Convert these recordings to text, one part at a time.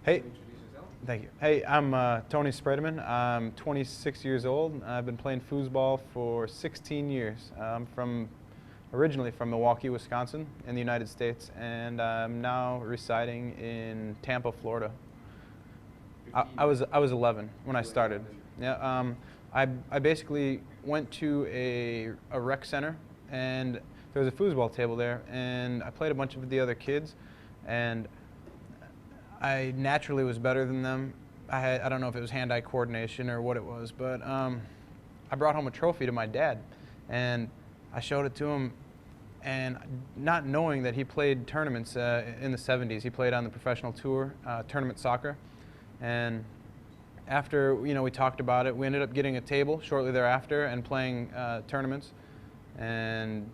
Hey, thank you. Hey, I'm Tony Spredeman. I'm 26 years old. I've been playing foosball for 16 years. I'm originally from Milwaukee, Wisconsin, in the United States, and I'm now residing in Tampa, Florida. I was 11 when I started. Yeah. I basically went to a rec center, and there was a foosball table there, and I played a bunch of the other kids, and I naturally was better than them. I don't know if it was hand-eye coordination or what it was, but I brought home a trophy to my dad, and I showed it to him, and not knowing that he played tournaments in the 70s. He played on the professional tour, tournament soccer, and after we talked about it, we ended up getting a table shortly thereafter and playing tournaments, and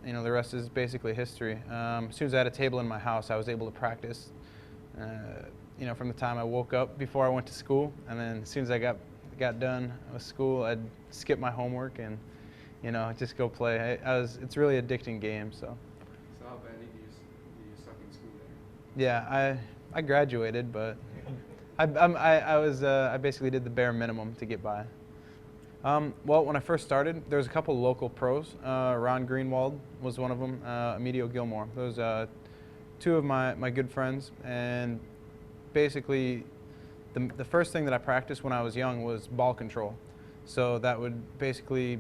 the rest is basically history. As soon as I had a table in my house, I was able to practice. From the time I woke up before I went to school, and then as soon as I got done with school, I'd skip my homework and just go play. It's really an addicting game. So how badly do you suck in school then? Yeah, I graduated, but I basically did the bare minimum to get by. Well, when I first started, there was a couple local pros. Ron Greenwald was one of them. Emilio Gilmore. Those two of my good friends, and basically the first thing that I practiced when I was young was ball control. So that would basically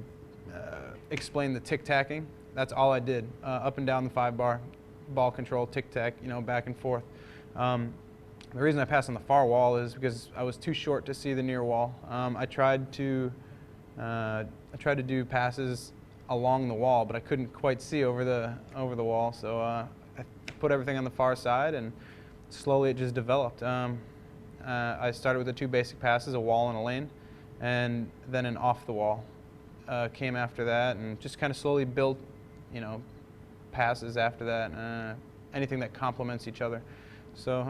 explain the tic-tacking. That's all I did, up and down the 5-bar, ball control, tic-tac, back and forth. The reason I passed on the far wall is because I was too short to see the near wall. I tried to do passes along the wall, but I couldn't quite see over the wall. So I put everything on the far side, and slowly it just developed. I started with the two basic passes, a wall and a lane, and then an off the wall came after that, and just kind of slowly built, passes after that, anything that complements each other. So,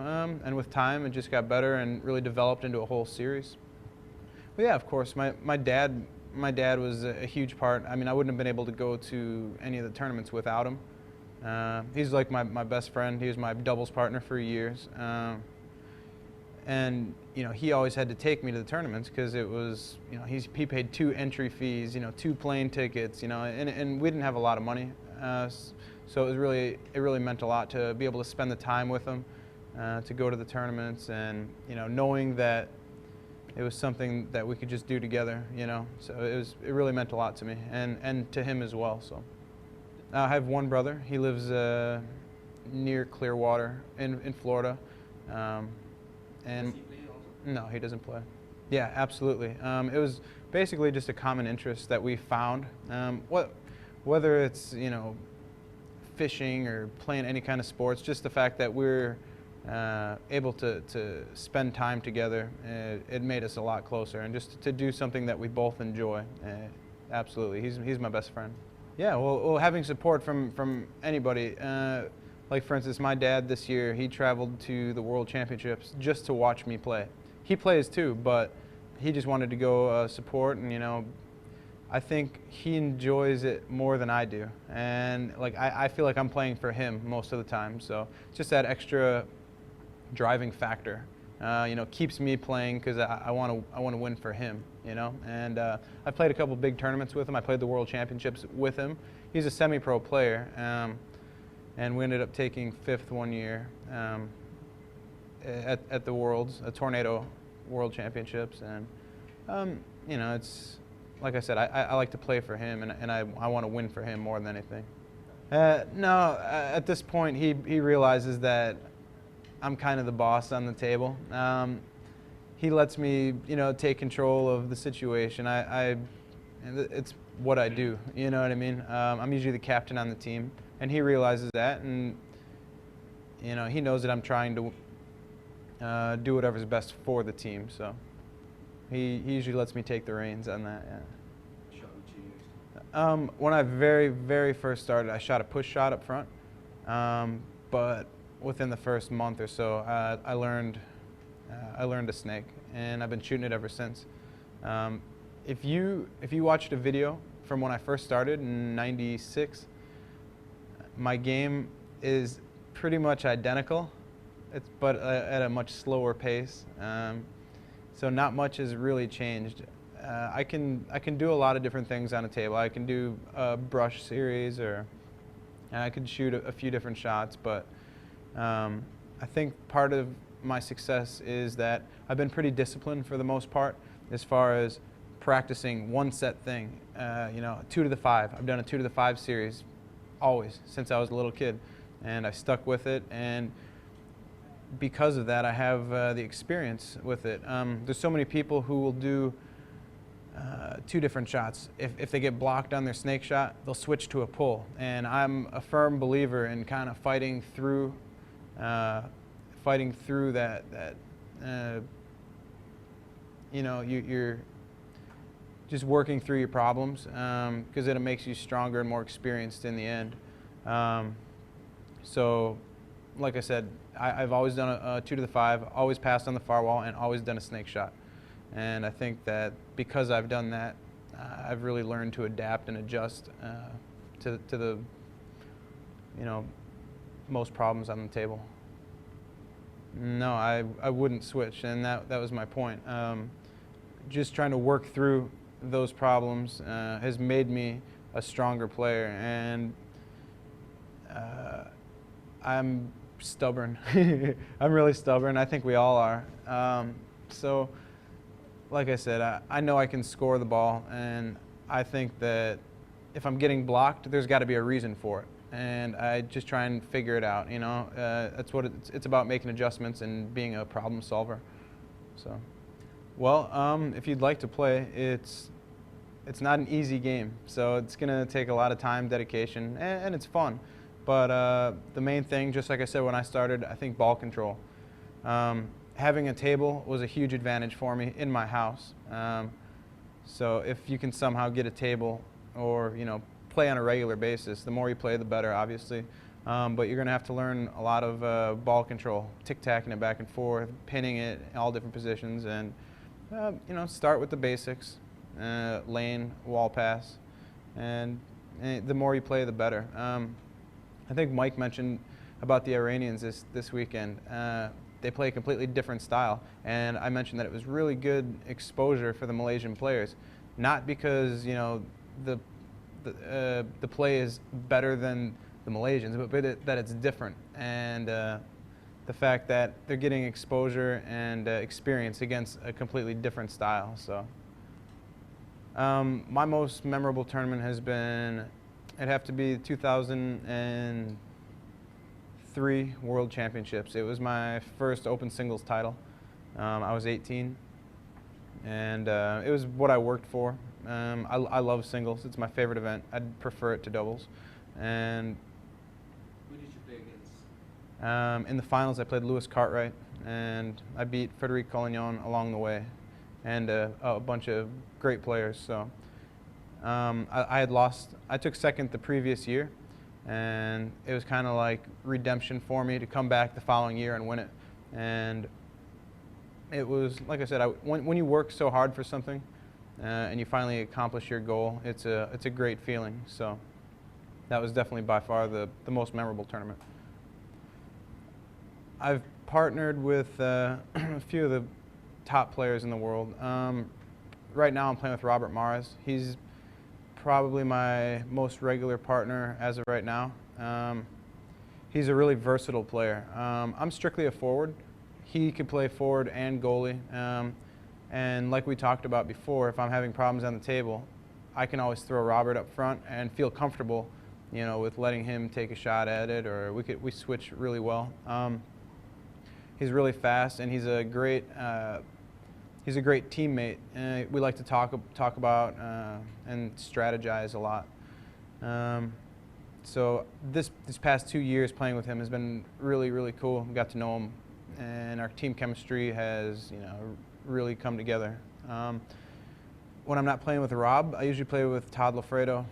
and with time, it just got better and really developed into a whole series. But yeah, of course, my dad was a huge part. I mean, I wouldn't have been able to go to any of the tournaments without him. He's like my best friend. He was my doubles partner for years. And he always had to take me to the tournaments because it was, he paid 2 entry fees, 2 plane tickets, and we didn't have a lot of money. So it really meant a lot to be able to spend the time with him, to go to the tournaments, and knowing that it was something that we could just do together, So it really meant a lot to me, and to him as well. So I have one brother. He lives near Clearwater in Florida. Does he play also? No, he doesn't play. Yeah, absolutely. It was basically just a common interest that we found. Whether it's fishing or playing any kind of sports, just the fact that we're able to spend time together, it made us a lot closer, and just to do something that we both enjoy. Absolutely, he's my best friend. Yeah, well, having support from anybody. Like, for instance, my dad this year, he traveled to the World Championships just to watch me play. He plays too, but he just wanted to go support, and I think he enjoys it more than I do. And I feel like I'm playing for him most of the time, so just that extra driving factor, keeps me playing because I want to win for him, And I played a couple big tournaments with him. I played the World Championships with him. He's a semi-pro player. And we ended up taking 5th one year at the Worlds, a Tornado World Championships, and it's like I said, I like to play for him, and I want to win for him more than anything. No, at this point he realizes that I'm kind of the boss on the table. He lets me take control of the situation. It's what I do, you know what I mean? I'm usually the captain on the team, and he realizes that, and he knows that I'm trying to do whatever's best for the team, so he usually lets me take the reins on that. Yeah. Shot would you use? When I very first started, I shot a push shot up front, but within the first month or so, I learned a snake, and I've been shooting it ever since. If you watched a video from when I first started in '96, my game is pretty much identical but at a much slower pace. So not much has really changed. I can do a lot of different things on a table. I can do a brush series, or I could shoot a few different shots, but I think part of my success is that I've been pretty disciplined for the most part as far as practicing one set thing. 2 to the 5. I've done a 2 to the 5 series always since I was a little kid, and I stuck with it, and because of that I have the experience with it. There's so many people who will do 2 different shots. If they get blocked on their snake shot, they'll switch to a pull, and I'm a firm believer in kind of fighting through that you're just working through your problems, because it makes you stronger and more experienced in the end. So like I said, I've always done a 2 to the 5, always passed on the far wall, and always done a snake shot. And I think that because I've done that, I've really learned to adapt and adjust to the most problems on the table. No, I wouldn't switch, and that was my point. Just trying to work through those problems has made me a stronger player, and I'm stubborn. I'm really stubborn. I think we all are. So, like I said, I know I can score the ball, and I think that if I'm getting blocked, there's got to be a reason for it. And I just try and figure it out, That's what it's about, making adjustments and being a problem solver. So, well, if you'd like to play, it's not an easy game. So it's going to take a lot of time, dedication, and it's fun. But the main thing, just like I said when I started, I think ball control. Having a table was a huge advantage for me in my house. So if you can somehow get a table, or play on a regular basis, the more you play, the better, obviously. But you're going to have to learn a lot of ball control, tic-tacking it back and forth, pinning it in all different positions, and start with the basics, lane, wall pass, and the more you play, the better. I think Mike mentioned about the Iranians this weekend. They play a completely different style, and I mentioned that it was really good exposure for the Malaysian players, not because the play is better than the Malaysians, but that it's different, and the fact that they're getting exposure and experience against a completely different style. So my most memorable tournament has been, it'd have to be 2003 World Championships. It was my first open singles title. I was 18, and it was what I worked for. I love singles. It's my favorite event. I'd prefer it to doubles. And who did you play against? in the finals, I played Lewis Cartwright, and I beat Frederic Collignon along the way, and a bunch of great players. So I had lost. I took second the previous year, and it was kind of like redemption for me to come back the following year and win it. And it was, like I said, when you work so hard for something, and you finally accomplish your goal, it's a great feeling. So that was definitely by far the most memorable tournament. I've partnered with a few of the top players in the world. Right now I'm playing with Robert Mares. He's probably my most regular partner as of right now. He's a really versatile player. I'm strictly a forward. He could play forward and goalie. And like we talked about before, if I'm having problems on the table, I can always throw Robert up front and feel comfortable, with letting him take a shot at it, or we switch really well. He's really fast, and he's a great teammate. We like to talk about and strategize a lot. So this past 2 years playing with him has been really, really cool. We got to know him, and our team chemistry has really come together. When I'm not playing with Rob, I usually play with Todd Lafredo.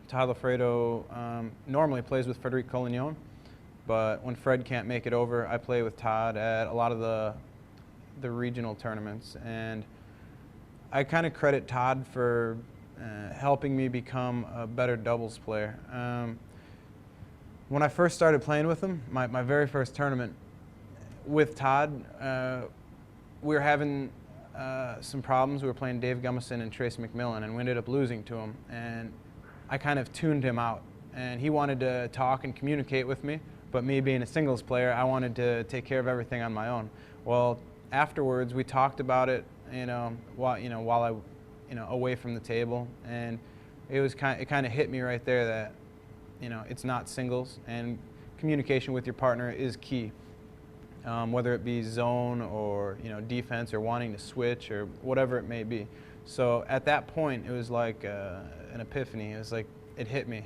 Todd Lafredo normally plays with Frederic Collignon, but when Fred can't make it over, I play with Todd at a lot of the regional tournaments. And I kind of credit Todd for helping me become a better doubles player. When I first started playing with him, my very first tournament, with Todd, we were having some problems. We were playing Dave Gummison and Trace McMillan, and we ended up losing to him. And I kind of tuned him out. And he wanted to talk and communicate with me, but me being a singles player, I wanted to take care of everything on my own. Well, afterwards, we talked about it, while I, away from the table, and it kind of hit me right there that, it's not singles, and communication with your partner is key. Whether it be zone or defense or wanting to switch or whatever it may be. So at that point, it was like an epiphany. It was like it hit me.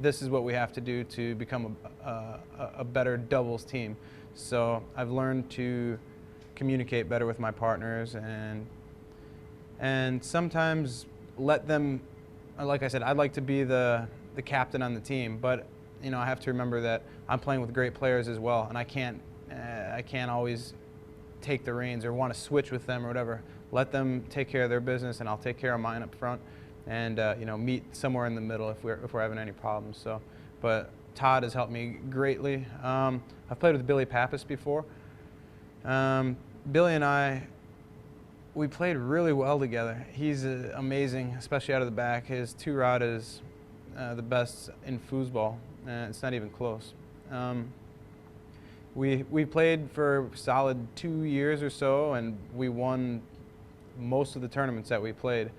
This is what we have to do to become a better doubles team. So I've learned to communicate better with my partners and sometimes let them. Like I said, I'd like to be the captain on the team, but I have to remember that I'm playing with great players as well, and I can't always take the reins or want to switch with them or whatever. Let them take care of their business, and I'll take care of mine up front, and meet somewhere in the middle if we're having any problems. So, but Todd has helped me greatly. I've played with Billy Pappas before. Billy and I, we played really well together. He's amazing, especially out of the back. His two-rod is the best in foosball, and it's not even close. We played for a solid 2 years or so, and we won most of the tournaments that we played.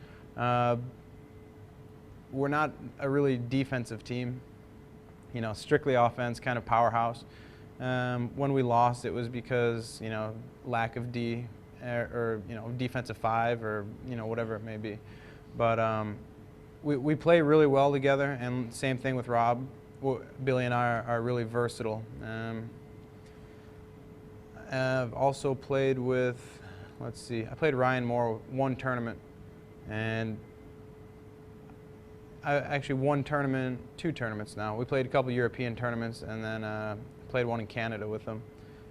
We're not a really defensive team, strictly offense, kind of powerhouse. When we lost, it was because, lack of D or defensive five or, whatever it may be. But we play really well together, and same thing with Rob. Billy and I are really versatile. I've also played with, I played Ryan Moore one tournament, and I actually won two tournaments now. We played a couple European tournaments, and then played one in Canada with them.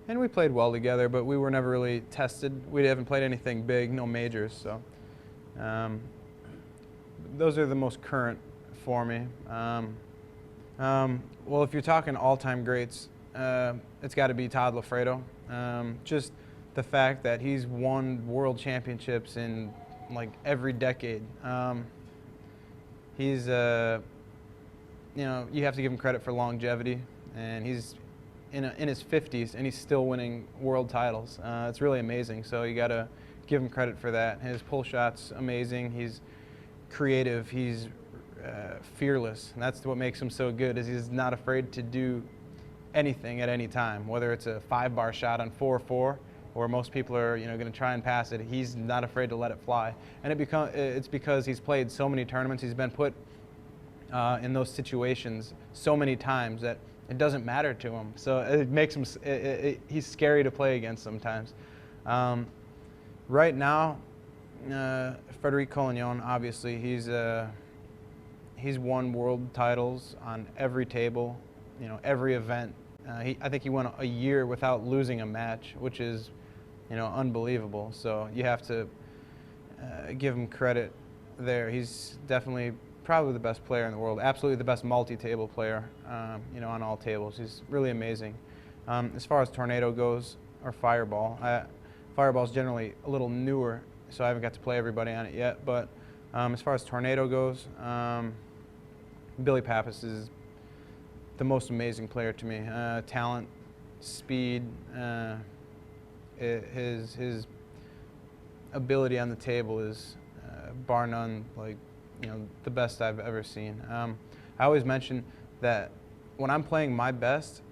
And we played well together, but we were never really tested. We haven't played anything big, no majors, so those are the most current for me. Well, if you're talking all-time greats, it's got to be Todd Lafredo. Just the fact that he's won world championships in like every decade. He's, you have to give him credit for longevity, and he's in his 50s and he's still winning world titles. It's really amazing. So you got to give him credit for that. His pull shot's amazing. He's creative. He's fearless. And that's what makes him so good. Is he's not afraid to do anything at any time, whether it's a 5-bar shot on 4-4, or most people are going to try and pass it. He's not afraid to let it fly, and it's because he's played so many tournaments. He's been put in those situations so many times that it doesn't matter to him. So it makes him. He's scary to play against sometimes. Right now, Frederic Collignon, obviously, he's won world titles on every table, every event. I think he went a year without losing a match, which is, unbelievable. So you have to give him credit there. He's definitely probably the best player in the world, absolutely the best multi-table player, on all tables. He's really amazing. As far as Tornado goes, or Fireball, Fireball's generally a little newer, so I haven't got to play everybody on it yet. But as far as Tornado goes, Billy Pappas is the most amazing player to me. Talent, speed, his ability on the table is bar none, the best I've ever seen. I always mention that when I'm playing my best,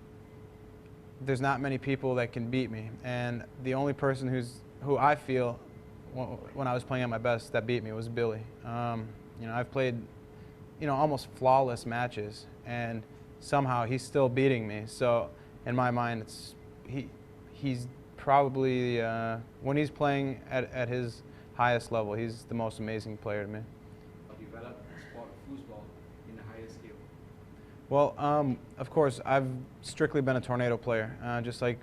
there's not many people that can beat me, and the only person who I feel when I was playing at my best that beat me was Billy. I've played almost flawless matches, and somehow he's still beating me. So in my mind, he's probably, when he's playing at his highest level, he's the most amazing player to me. Develop sport foosball in the highest scale. Well, of course, I've strictly been a Tornado player, just like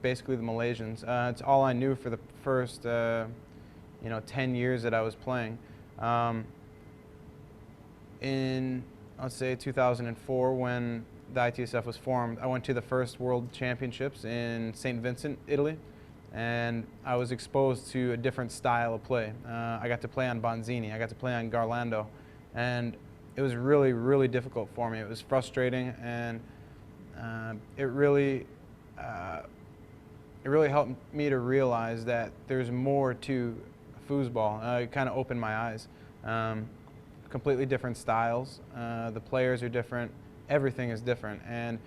basically the Malaysians. It's all I knew for the first 10 years that I was playing. In, let's say, 2004, when the ITSF was formed, I went to the first World Championships in St. Vincent, Italy, and I was exposed to a different style of play. I got to play on Bonzini, I got to play on Garlando, and it was really, really difficult for me. It was frustrating, and it really helped me to realize that there's more to foosball. It kind of opened my eyes. Completely different styles. The players are different. Everything is different, and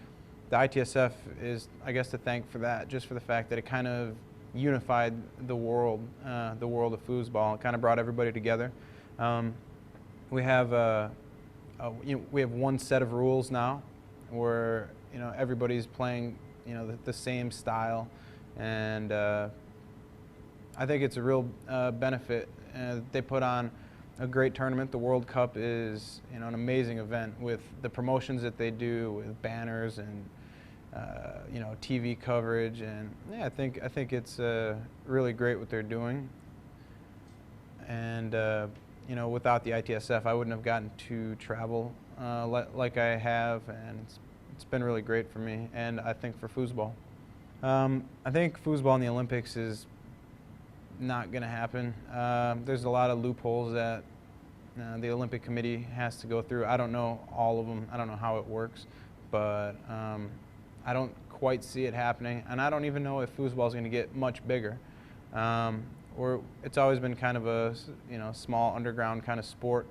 the ITSF is, I guess, to thank for that, just for the fact that it kind of unified the world of foosball. It kind of brought everybody together. We have we have one set of rules now, where everybody's playing the same style, and I think it's a real benefit. They put on a great tournament. The World Cup is an amazing event with the promotions that they do, with banners and TV coverage, and yeah, I think it's really great what they're doing. And without the ITSF, I wouldn't have gotten to travel like I have, and it's been really great for me, and I think for foosball. I think foosball in the Olympics is not going to happen. There's a lot of loopholes that the Olympic Committee has to go through. I don't know all of them. I don't know how it works, but I don't quite see it happening, and I don't even know if foosball is going to get much bigger. It's always been kind of a small underground kind of sport,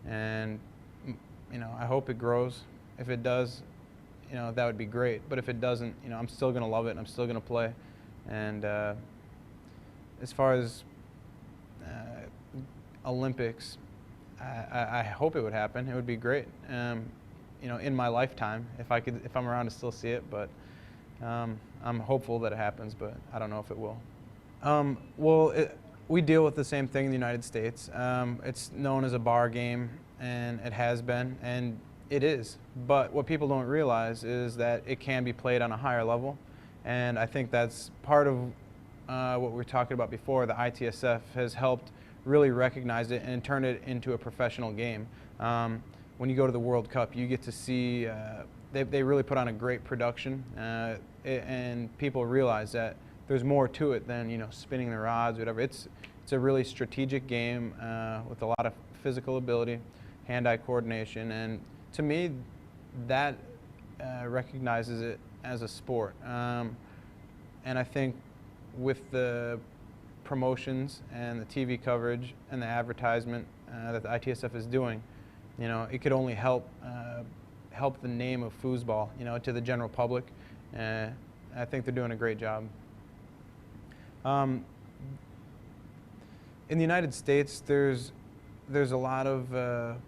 and I hope it grows. If it does, that would be great. But if it doesn't, I'm still going to love it, and I'm still going to play. And as far as Olympics, I hope it would happen. It would be great. In my lifetime, if I'm around to still see it. But I'm hopeful that it happens, but I don't know if it will. We deal with the same thing in the United States. It's known as a bar game, and it has been, and it is. But what people don't realize is that it can be played on a higher level, and I think that's part of what we were talking about before. The ITSF has helped really recognize it and turn it into a professional game. When you go to the World Cup, you get to see they really put on a great production, and people realize that there's more to it than spinning the rods, whatever. It's a really strategic game with a lot of physical ability, hand-eye coordination, and to me, that recognizes it as a sport. And I think with the promotions and the TV coverage and the advertisement that the ITSF is doing, it could only help the name of foosball, to the general public. I think they're doing a great job. In the United States, there's a lot of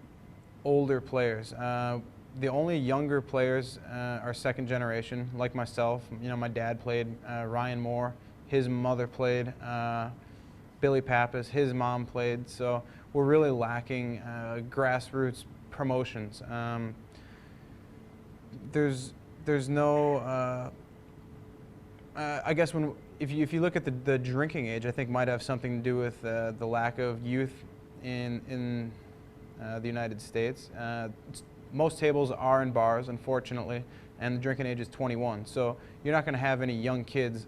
older players. The only younger players are second generation, like myself. My dad played, Ryan Moore. His mother played, Billy Pappas. His mom played. So we're really lacking grassroots promotions. There's no. I guess if you look at the drinking age, I think might have something to do with the lack of youth in the United States. Most tables are in bars, unfortunately, and the drinking age is 21. So you're not going to have any young kids,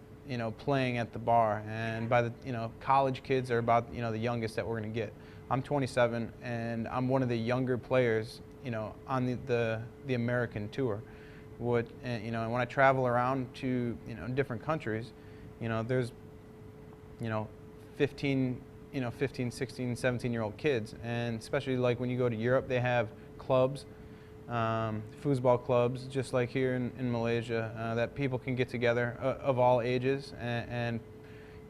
playing at the bar. And by the college kids are about the youngest that we're going to get. I'm 27, and I'm one of the younger players, on the American tour. And when I travel around to different countries, there's 15, 16, 17-year-old kids, and especially like when you go to Europe, they have clubs, foosball clubs, just like here in Malaysia, that people can get together of all ages, and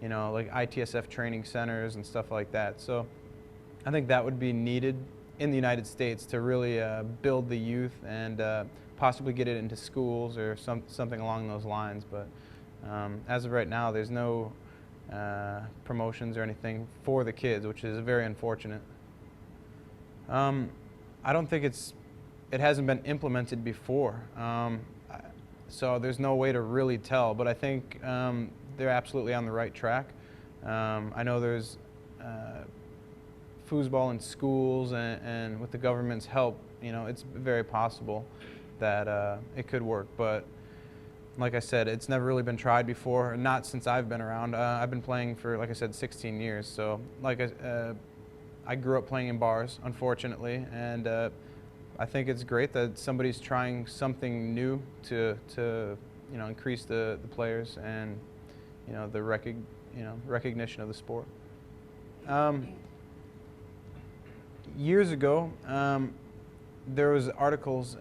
like ITSF training centers and stuff like that. So I think that would be needed in the United States to really build the youth and possibly get it into schools or something along those lines. But as of right now, there's no promotions or anything for the kids, which is very unfortunate. I don't think it hasn't been implemented before, so there's no way to really tell, but I think they're absolutely on the right track. I know there's foosball in schools, and with the government's help, it's very possible. that it could work. But like I said, it's never really been tried before, not since I've been around. I've been playing for, like I said, 16 years. So I grew up playing in bars, unfortunately, and I think it's great that somebody's trying something new to increase the players and the recognition of the sport. Years ago, there was articles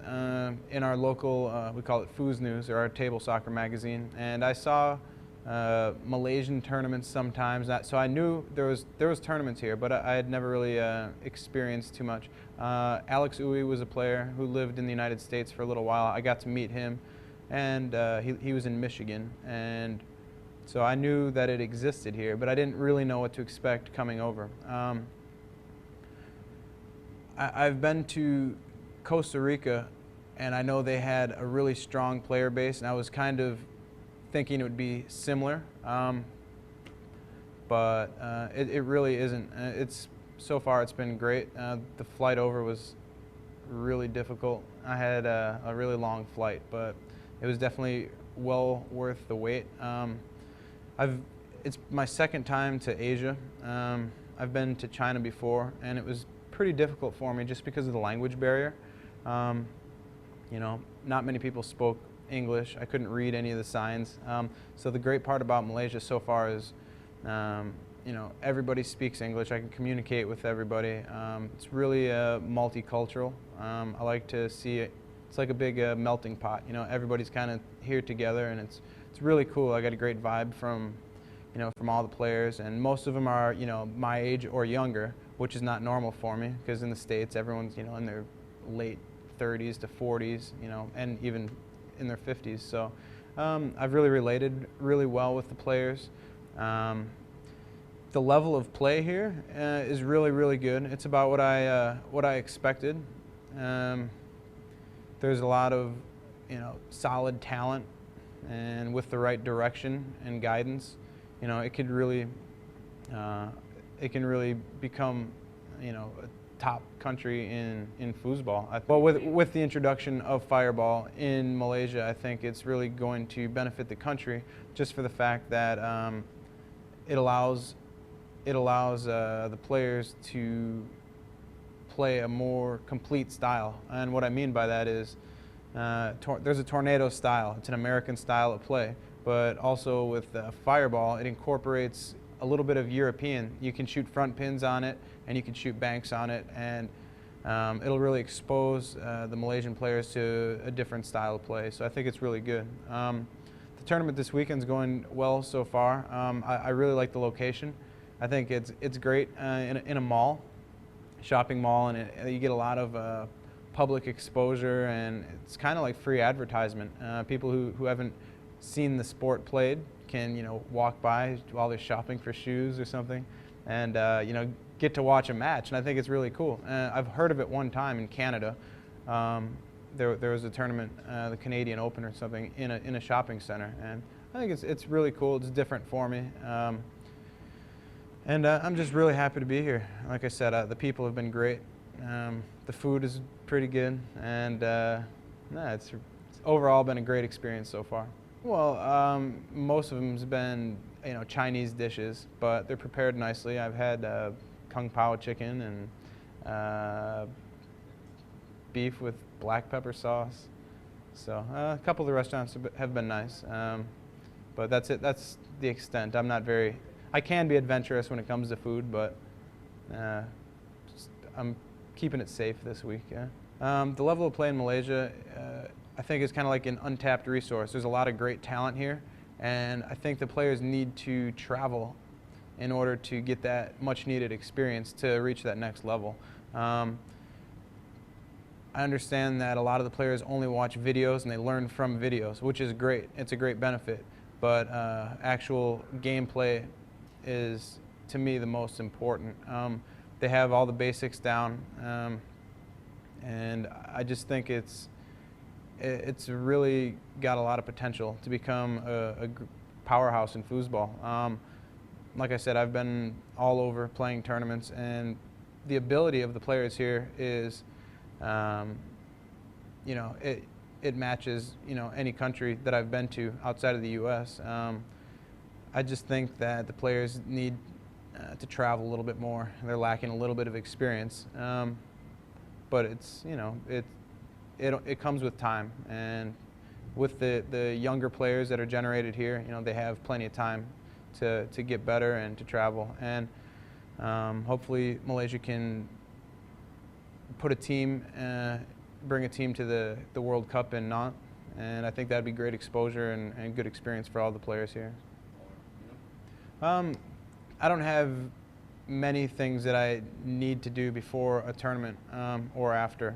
in our local, we call it Foos News, or our table soccer magazine, and I saw Malaysian tournaments sometimes. So I knew there was tournaments here, but I had never really experienced too much. Alex Uy was a player who lived in the United States for a little while. I got to meet him, and he was in Michigan, and so I knew that it existed here, but I didn't really know what to expect coming over. I've been to Costa Rica, and I know they had a really strong player base, and I was kind of thinking it would be similar, but it really isn't. So far it's been great. The flight over was really difficult. I had a really long flight, but it was definitely well worth the wait. It's my second time to Asia. I've been to China before, and it was pretty difficult for me just because of the language barrier. Not many people spoke English. I couldn't read any of the signs. So the great part about Malaysia so far is, everybody speaks English. I can communicate with everybody. It's really multicultural. I like to see it. It's like a big melting pot. Everybody's kind of here together, and it's really cool. I got a great vibe from all the players, and most of them are my age or younger, which is not normal for me because in the States everyone's in their late 30s to 40s, and even in their 50s. So I've really related really well with the players. The level of play here is really, really good. It's about what I expected. There's a lot of solid talent, and with the right direction and guidance, it can really become a top country in foosball. Well, with the introduction of Fireball in Malaysia, I think it's really going to benefit the country just for the fact that it allows the players to play a more complete style. And what I mean by that is there's a tornado style. It's an American style of play. But also with Fireball, it incorporates a little bit of European. You can shoot front pins on it, and you can shoot banks on it, and it'll really expose the Malaysian players to a different style of play. So I think it's really good. The tournament this weekend's going well so far. I really like the location. I think it's great in a mall, shopping mall, and you get a lot of public exposure, and it's kind of like free advertisement. People who haven't seen the sport played can walk by while they're shopping for shoes or something, and get to watch a match, and I think it's really cool. I've heard of it one time in Canada. There was a tournament, the Canadian Open or something, in a shopping center, and I think it's really cool. It's different for me, and I'm just really happy to be here. Like I said, the people have been great. The food is pretty good, and it's overall been a great experience so far. Well, most of them's been Chinese dishes, but they're prepared nicely. I've had kung pao chicken and beef with black pepper sauce. So a couple of the restaurants have been nice, but that's it. That's the extent. I can be adventurous when it comes to food, but I'm keeping it safe this week. Yeah. The level of play in Malaysia, I think is kind of like an untapped resource. There's a lot of great talent here, and I think the players need to travel in order to get that much needed experience to reach that next level. I understand that a lot of the players only watch videos and they learn from videos, which is great. It's a great benefit, but actual gameplay is, to me, the most important. They have all the basics down, and I just think it's really got a lot of potential to become a powerhouse in foosball. Like I said, I've been all over playing tournaments, and the ability of the players here is, it matches, any country that I've been to outside of the U.S. I just think that the players need to travel a little bit more. They're lacking a little bit of experience, but it's it comes with time, and with the younger players that are generated here, they have plenty of time to get better and to travel, and hopefully Malaysia can put a team, bring a team to the World Cup in Nantes, and I think that'd be great exposure and good experience for all the players here. I don't have many things that I need to do before a tournament or after,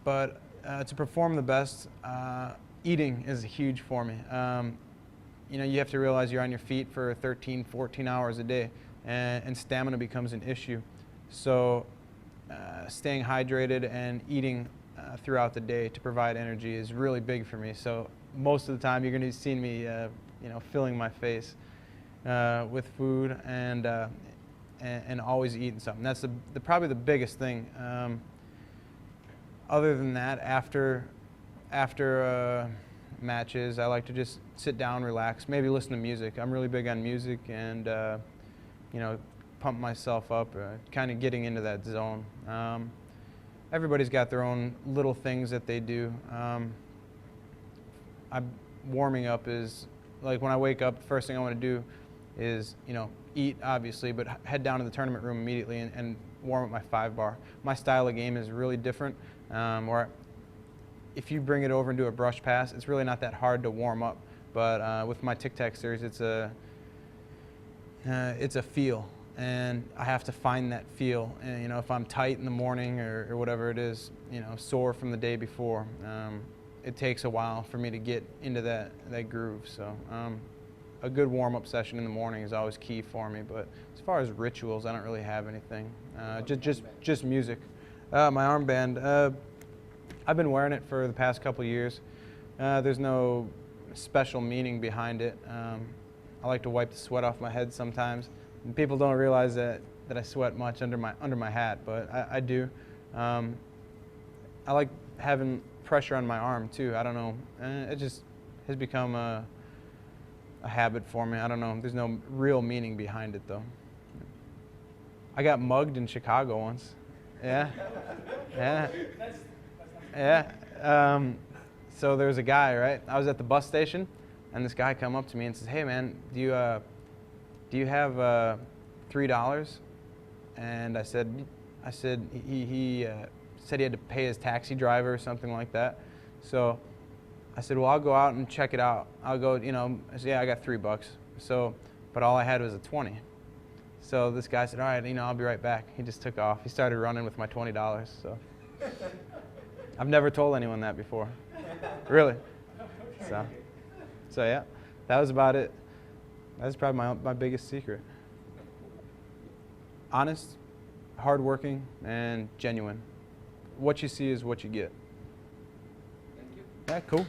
but to perform the best, eating is huge for me. You have to realize you're on your feet for 13, 14 hours a day, and stamina becomes an issue. So staying hydrated and eating throughout the day to provide energy is really big for me. So most of the time you're going to see me filling my face with food and always eating something. That's probably the biggest thing. Other than that, after matches, I like to just sit down, relax, maybe listen to music. I'm really big on music and pump myself up, kind of getting into that zone. Everybody's got their own little things that they do. Warming up is, like when I wake up, the first thing I want to do is, eat, obviously, but head down to the tournament room immediately and warm up my 5-bar. My style of game is really different, where if you bring it over and do a brush pass, it's really not that hard to warm up. But with my tic-tac series, it's a feel, and I have to find that feel. And if I'm tight in the morning or whatever it is, sore from the day before, it takes a while for me to get into that groove. So a good warm-up session in the morning is always key for me. But as far as rituals, I don't really have anything. Just music. My armband, I've been wearing it for the past couple years. There's no special meaning behind it. I like to wipe the sweat off my head sometimes. And people don't realize that I sweat much under my hat, but I do. I like having pressure on my arm too. I don't know. It just has become a habit for me. I don't know. There's no real meaning behind it though. I got mugged in Chicago once. Yeah. So there was a guy, right? I was at the bus station, and this guy come up to me and says, "Hey man, do you have $3?" And I said he said he had to pay his taxi driver or something like that. So I said, "Well, I'll go out and check it out. I'll go, I said, "Yeah, I got $3." So, but all I had was a 20. So this guy said, "All right, I'll be right back." He just took off. He started running with my $20. So I've never told anyone that before, really. So yeah, that was about it. That's probably my biggest secret. Honest, hardworking, and genuine. What you see is what you get. Thank you. Yeah, cool.